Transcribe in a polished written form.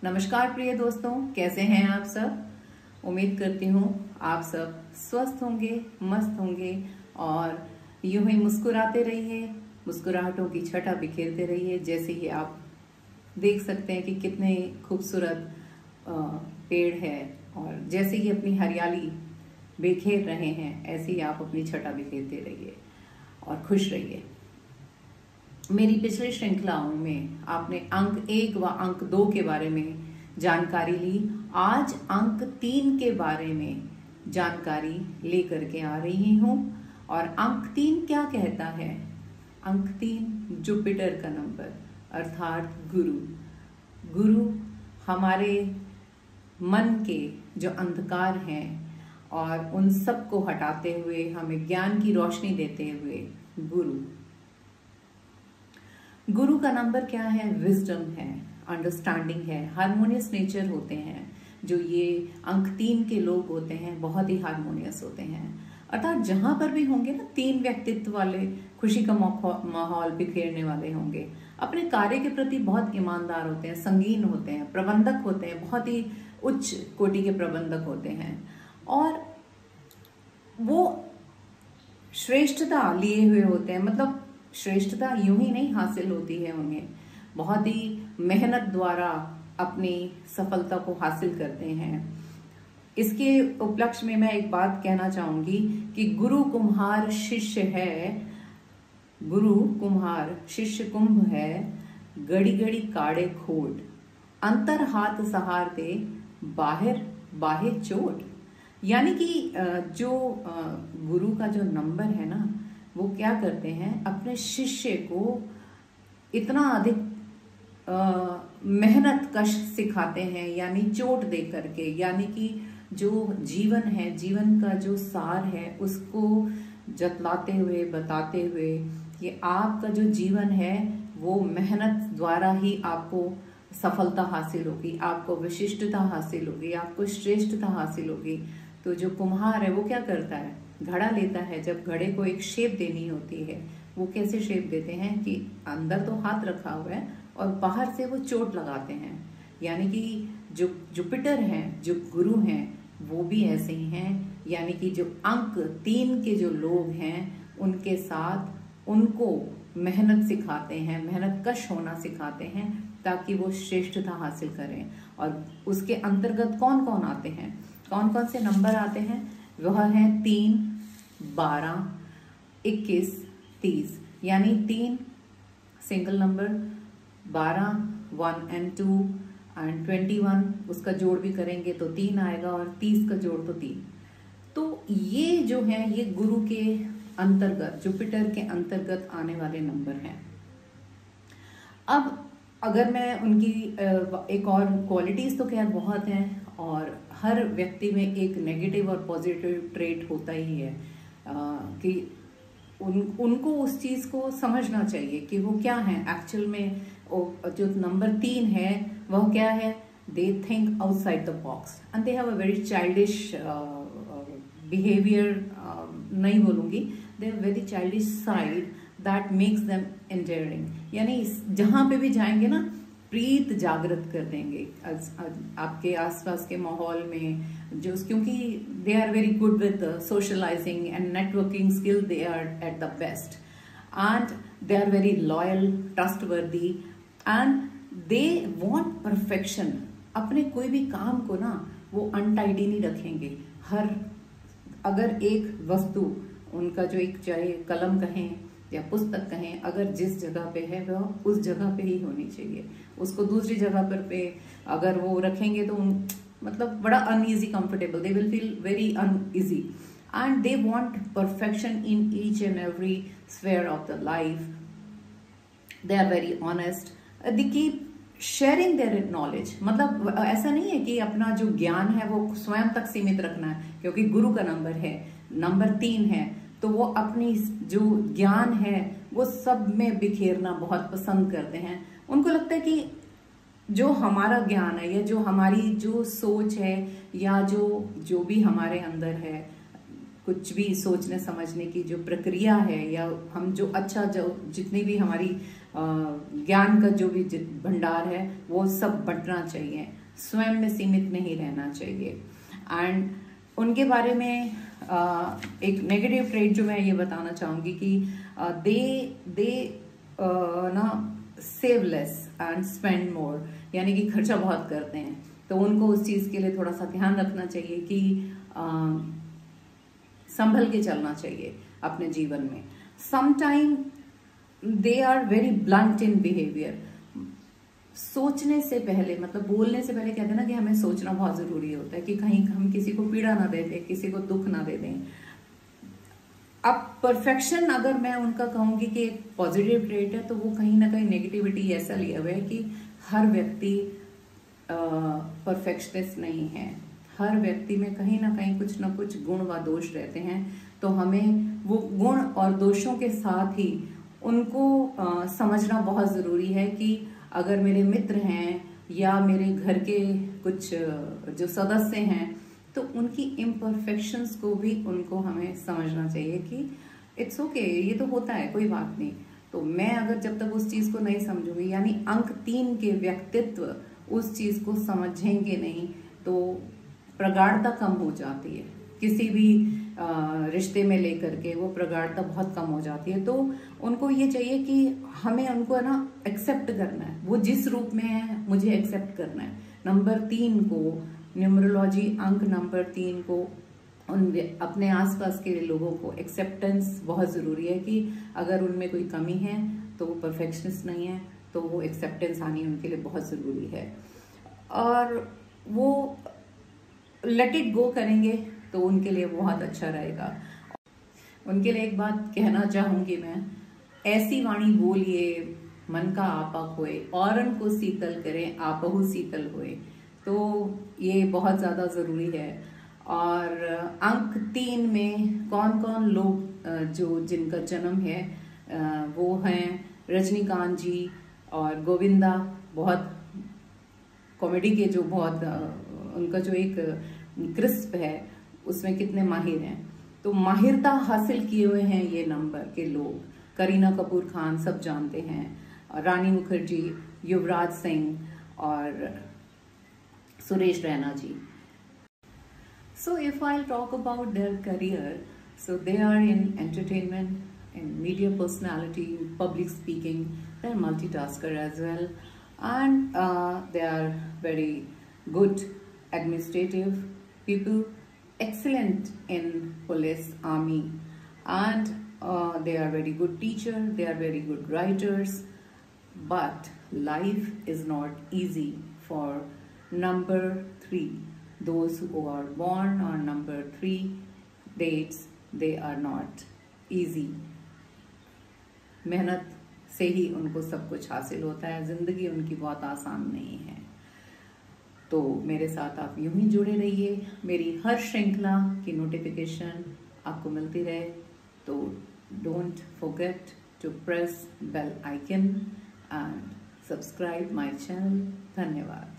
नमस्कार प्रिय दोस्तों, कैसे हैं आप सब। उम्मीद करती हूँ आप सब स्वस्थ होंगे, मस्त होंगे और यूं ही मुस्कुराते रहिए, मुस्कुराहटों की छटा बिखेरते रहिए। जैसे ही आप देख सकते हैं कि कितने खूबसूरत पेड़ है और जैसे ही अपनी हरियाली बिखेर रहे हैं, ऐसे ही आप अपनी छटा बिखेरते रहिए और खुश रहिए। मेरी पिछली श्रृंखलाओं में आपने अंक 1 व अंक 2 के बारे में जानकारी ली। आज अंक 3 के बारे में जानकारी लेकर के आ रही हूं। और अंक 3 क्या कहता है? अंक 3 जुपिटर का नंबर अर्थात गुरु। गुरु हमारे मन के जो अंधकार हैं और उन सब को हटाते हुए हमें ज्ञान की रोशनी देते हुए गुरु का नंबर क्या है? विजडम है, अंडरस्टैंडिंग है, हारमोनियस नेचर होते हैं। जो ये अंक 3 के लोग होते हैं बहुत ही हारमोनियस होते हैं। अर्थात जहां पर भी होंगे ना 3 व्यक्तित्व वाले, खुशी का माहौल बिखेरने वाले होंगे। अपने कार्य के प्रति बहुत ईमानदार होते हैं, संगीन होते हैं, प्रबंधक होते हैं, बहुत ही उच्च कोटि के प्रबंधक होते हैं और वो श्रेष्ठता लिए हुए होते हैं। मतलब श्रेष्ठता यूं ही नहीं हासिल होती है, उन्हें बहुत ही मेहनत द्वारा अपनी सफलता को हासिल करते हैं। इसके उपलक्ष्य में मैं एक बात कहना चाहूंगी कि गुरु कुम्हार शिष्य है, गुरु कुम्हार शिष्य कुंभ है, गड़ी गड़ी काड़े खोट, अंतर हाथ सहार दे, बाहर बाहे चोट। यानी कि जो गुरु का जो नंबर है ना, वो क्या करते हैं, अपने शिष्य को इतना अधिक मेहनत कश सिखाते हैं, यानी चोट दे करके। यानी कि जो जीवन है, जीवन का जो सार है, उसको जतलाते हुए, बताते हुए कि आपका जो जीवन है वो मेहनत द्वारा ही आपको सफलता हासिल होगी, आपको विशिष्टता हासिल होगी, आपको श्रेष्ठता हासिल होगी। तो जो कुम्हार है वो क्या करता है? घड़ा लेता है। जब घड़े को एक शेप देनी होती है, वो कैसे शेप देते हैं कि अंदर तो हाथ रखा हुआ है और बाहर से वो चोट लगाते हैं। यानी कि जो जुपिटर हैं, जो गुरु हैं, वो भी ऐसे ही हैं। यानी कि जो अंक 3 के जो लोग हैं, उनके साथ उनको मेहनत सिखाते हैं, मेहनत कश होना सिखाते हैं ताकि वो श्रेष्ठता हासिल करें। और उसके अंतर्गत कौन कौन आते हैं, कौन कौन से नंबर आते हैं? वह है 3, 12, 21, 30। यानी 3 सिंगल नंबर, 12 1 and 2 and 21, उसका जोड़ भी करेंगे तो 3 आएगा और 30 का जोड़ तो 3। तो ये जो है ये गुरु के अंतर्गत, जुपिटर के अंतर्गत आने वाले नंबर हैं। अब अगर मैं उनकी एक और क्वालिटीज तो खैर बहुत हैं और हर व्यक्ति में एक नेगेटिव और पॉजिटिव ट्रेट होता ही है कि उनको उस चीज को समझना चाहिए कि वो क्या है एक्चुअल में। जो नंबर 3 है वह क्या है? They think outside the box and they have a very childish behaviour, नहीं बोलूंगी, they have very childish side that makes them endearing. यानी जहां पे भी जाएंगे ना, प्रीत जागृत कर देंगे आपके आसपास के माहौल में। जो क्योंकि they are very good with socialising and networking skill, they are at the best and they are very loyal, trustworthy and they want perfection. अपने कोई भी काम को ना वो अनटाइडी नहीं रखेंगे। अगर एक वस्तु उनका जो एक, चाहे कलम कहें या पुस्तक कहें, अगर जिस जगह पे है वह उस जगह पे ही होनी चाहिए। उसको दूसरी जगह पर पे अगर वो रखेंगे तो मतलब बड़ा uneasy comfortable, they will feel very uneasy and they want perfection in each and every sphere of the life. They are very honest, they keep sharing their knowledge. मतलब ऐसा नहीं है कि अपना जो ज्ञान है वो स्वयं तक सीमित रखना है, क्योंकि गुरु का नंबर है, नंबर 3 है, तो वो अपनी जो ज्ञान है वो सब में बिखेरना बहुत पसंद करते हैं। उनको लगता है कि जो हमारा ज्ञान है या जो हमारी जो सोच है या जो भी हमारे अंदर है, कुछ भी सोचने समझने की जो प्रक्रिया है, या हम जो अच्छा जो जितनी भी हमारी ज्ञान का जो भी भंडार है वो सब बंटना चाहिए, स्वयं में सीमित नहीं रहना चाहिए। एंड उनके बारे में एक नेगेटिव ट्रेड जो मैं ये बताना चाहूंगी कि दे ना save less and spend more, यानी कि खर्चा बहुत करते हैं। तो उनको उस चीज के लिए थोड़ा सा ध्यान रखना चाहिए कि संभल के चलना चाहिए अपने जीवन में। Sometime they are very blunt in behaviour. सोचने से पहले, मतलब बोलने से पहले कहते हैं ना कि हमें सोचना बहुत जरूरी होता है कि कहीं हम किसी को पीड़ा ना दे दें, किसी को दुख ना दे दें। अब परफेक्शन अगर मैं उनका कहूंगी कि एक पॉजिटिव ट्रेट है, तो वो कहीं ना कहीं नेगेटिविटी ऐसा लिया हुआ है कि हर व्यक्ति परफेक्शनिस्ट नहीं है। हर व्यक्ति में कहीं ना कहीं कुछ ना कुछ गुण व दोष रहते हैं। तो हमें वो गुण और दोषों के साथ ही उनको समझना बहुत जरूरी है कि अगर मेरे मित्र हैं या मेरे घर के कुछ जो सदस्य हैं, तो उनकी इम्परफेक्शंस को भी उनको हमें समझना चाहिए कि इट्स ओके, ये तो होता है, कोई बात नहीं। तो मैं अगर जब तक उस चीज को नहीं समझूंगी, यानी अंक 3 के व्यक्तित्व उस चीज को समझेंगे नहीं, तो प्रगाढ़ता कम हो जाती है। किसी भी रिश्ते में लेकर के वो प्रगाढ़ता बहुत कम हो जाती है। तो उनको ये चाहिए कि हमें उनको है ना एक्सेप्ट करना है, वो जिस रूप में है मुझे एक्सेप्ट करना है। नंबर 3 को, न्यूमरोलॉजी अंक नंबर 3 को, उन अपने आसपास के लोगों को एक्सेप्टेंस बहुत जरूरी है कि अगर उनमें कोई कमी है तो वो परफेक्शनिस्ट नहीं है, तो वो एक्सेप्टेंस आनी उनके लिए बहुत जरूरी है। और वो लेट इट गो करेंगे तो उनके लिए बहुत अच्छा रहेगा। उनके लिए एक बात कहना चाहूंगी मैं, ऐसी वाणी बोलिए मन का आपा खोए, औरन को शीतल करें आपहु शीतल होए। तो ये बहुत ज्यादा जरूरी है। और अंक 3 में कौन कौन लोग जो जिनका जन्म है वो हैं रजनीकांत जी और गोविंदा। बहुत कॉमेडी के जो बहुत उनका जो एक क्रिस्प है उसमें कितने माहिर हैं। तो माहिरता हासिल किए हुए हैं ये नंबर के लोग। करीना कपूर खान सब जानते हैं, रानी मुखर्जी, युवराज सिंह और सुरेश रैना जी। So if I'll talk about their career, so they are in entertainment, in media personality, public speaking, they're multitasker as well, and they are very good administrative people, excellent in police, army, and they are very good teacher, they are very good writers. But life is not easy for number 3. Those who are born on number 3 dates, they are not easy. मेहनत से ही उनको सब कुछ हासिल होता है, जिंदगी उनकी बहुत आसान नहीं है। तो मेरे साथ आप यूं ही जुड़े रहिए, मेरी हर श्रृंखला की नोटिफिकेशन आपको मिलती रहे। तो don't forget to press bell icon and subscribe my channel. धन्यवाद।